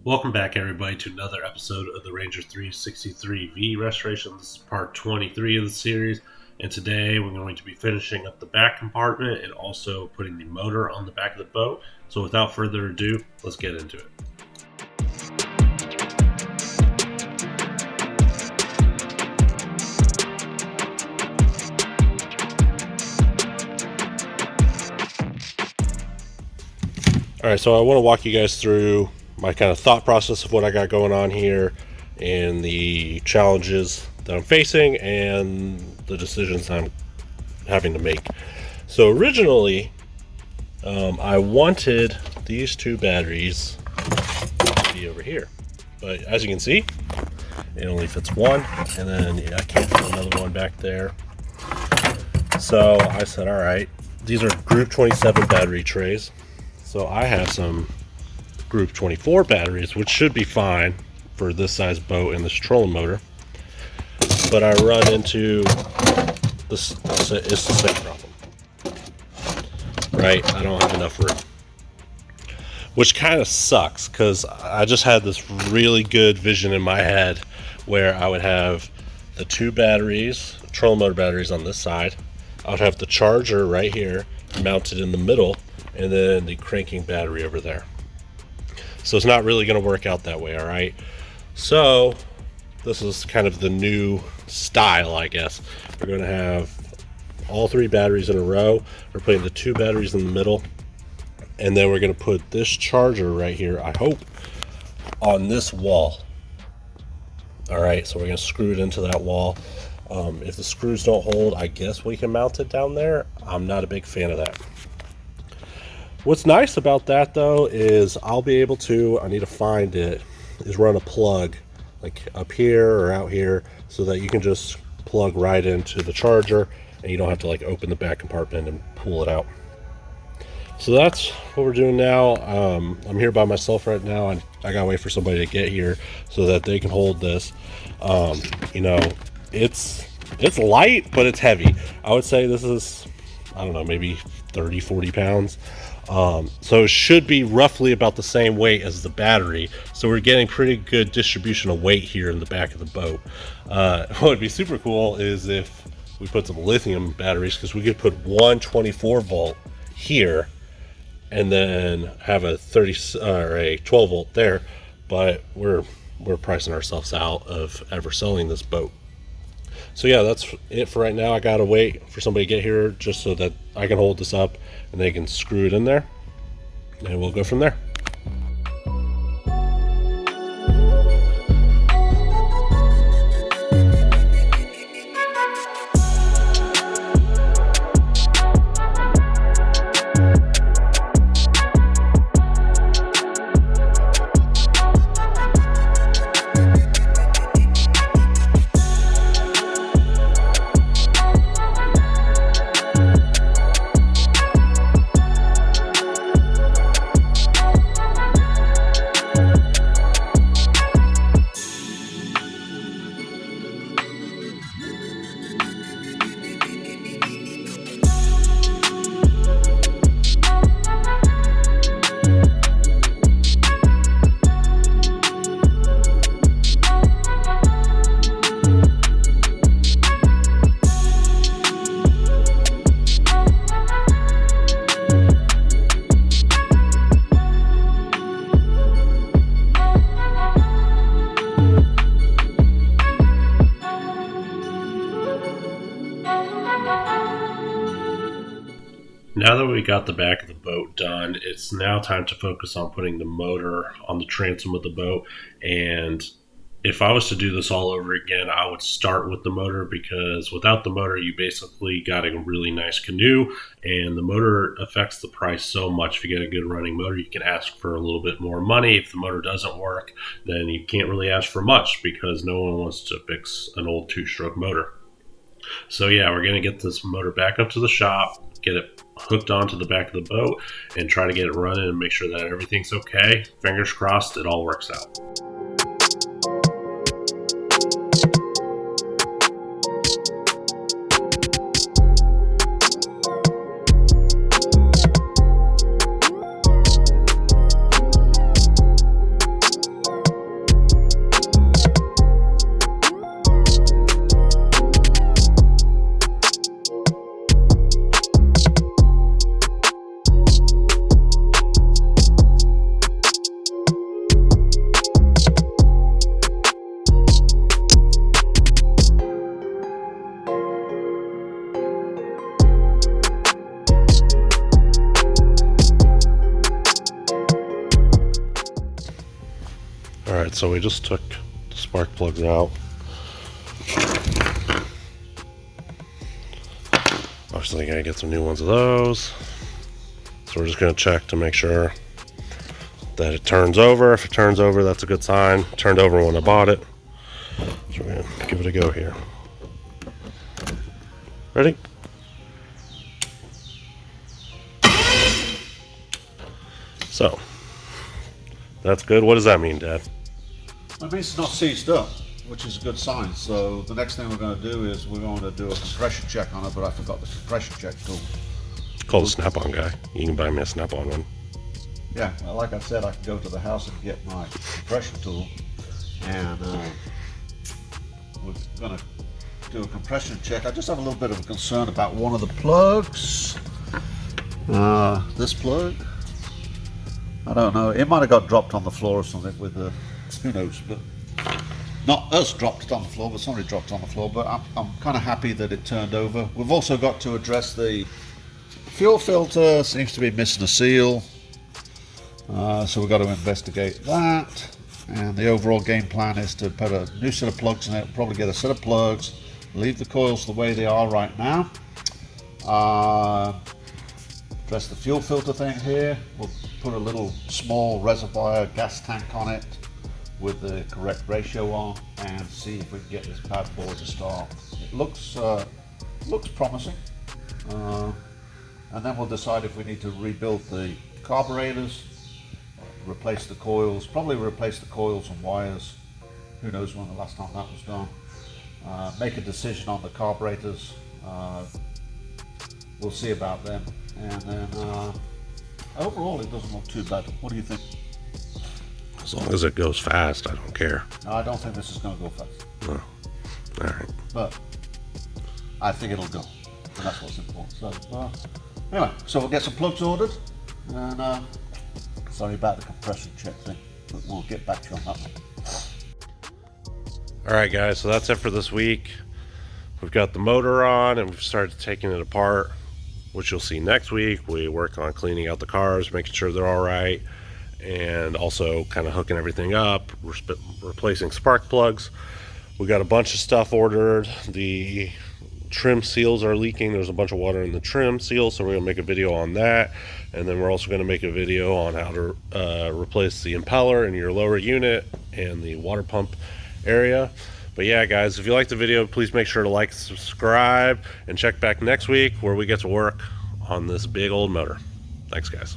Welcome back, everybody, to another episode of the Ranger 363V Restoration. This is part 23 of the series, and today we're going to be finishing up the back compartment and also putting the motor on the back of the boat. So without further ado, let's get into it. Alright, so I want to walk you guys through my kind of thought process of what I got going on here and the challenges that I'm facing and the decisions I'm having to make. So originally, I wanted these two batteries to be over here, but as you can see, it only fits one, and then I can't fit another one back there. So I said, all right, these are Group 27 battery trays. So I have some Group 24 batteries, which should be fine for this size boat and this trolling motor. But I run into this, it's the same problem. Right? I don't have enough room. Which kind of sucks, because I just had this really good vision in my head where I would have the two batteries, trolling motor batteries on this side. I would have the charger right here mounted in the middle, and then the cranking battery over there. So it's not really going to work out that way, all right? So this is kind of the new style, I guess. We're going to have all three batteries in a row. We're putting the two batteries in the middle, and then we're going to put this charger right here, I hope, on this wall. All right, so we're going to screw it into that wall. If the screws don't hold, I guess we can mount it down there. I'm not a big fan of that. What's nice about that, though, is I'll be able to, I need to find it, is run a plug like up here or out here so that you can just plug right into the charger and you don't have to like open the back compartment and pull it out. So that's what we're doing now. I'm here by myself right now, and I gotta wait for somebody to get here so that they can hold this. You know, it's light, but it's heavy. I would say this is, I don't know, maybe 30-40 pounds. So it should be roughly about the same weight as the battery. So we're getting pretty good distribution of weight here in the back of the boat. What would be super cool is if we put some lithium batteries, because we could put one 24 volt here and then have a 30 or a 12 volt there. But we're pricing ourselves out of ever selling this boat. So yeah, that's it for right now. I gotta wait for somebody to get here just so that I can hold this up and they can screw it in there, and we'll go from there. Now that we got the back of the boat done, it's now time to focus on putting the motor on the transom of the boat. And if I was to do this all over again, I would start with the motor, because without the motor, you basically got a really nice canoe, and the motor affects the price so much. If you get a good running motor, you can ask for a little bit more money. If the motor doesn't work, then you can't really ask for much, because no one wants to fix an old two-stroke motor. So yeah, we're going to get this motor back up to the shop, get it hooked onto the back of the boat and try to get it running and make sure that everything's okay. Fingers crossed it all works out. Alright, so we just took the spark plugs out. Obviously, gotta get some new ones of those. So we're just gonna check to make sure that it turns over. If it turns over, that's a good sign. It turned over when I bought it. So we're gonna give it a go here. Ready? So, that's good. What does that mean, Dad? It means it's not seized up, which is a good sign. So the next thing we're going to do is we're going to do a compression check on it, but I forgot the compression check tool. Call the Snap-on guy. You can buy me a Snap-on one. Yeah, well, like I said, I can go to the house and get my compression tool, and we're going to do a compression check. I just have a little bit of a concern about one of the plugs. This plug. I don't know. It might have got dropped on the floor or something with the, who knows, but not us dropped it on the floor, but somebody dropped it on the floor. But I'm kind of happy that it turned over. We've also got to address the fuel filter. Seems to be missing a seal. So we've got to investigate that. And the overall game plan is to put a new set of plugs in it, probably get a set of plugs, leave the coils the way they are right now. Address the fuel filter thing here. We'll put a little small reservoir gas tank on it with the correct ratio on and see if we can get this pad 4 to start. It looks promising. And then we'll decide if we need to rebuild the carburetors, replace the coils, probably replace the coils and wires. Who knows when the last time that was done. Make a decision on the carburetors. We'll see about them. And then overall it doesn't look too bad. What do you think? As long as it goes fast, I don't care. No, I don't think this is going to go fast. No. Alright. But I think it'll go. And that's what's important. So anyway, so we'll get some plugs ordered. And sorry about the compression check thing, but we'll get back to you on that one. Alright guys, so that's it for this week. We've got the motor on and we've started taking it apart, which you'll see next week. We work on cleaning out the cars, making sure they're all right, and also kind of hooking everything up, replacing spark plugs. We got a bunch of stuff ordered. The trim seals are leaking. There's a bunch of water in the trim seals, so we're gonna make a video on that. And then we're also gonna make a video on how to replace the impeller in your lower unit and the water pump area. But yeah, guys, if you liked the video, please make sure to like, subscribe, and check back next week where we get to work on this big old motor. Thanks, guys.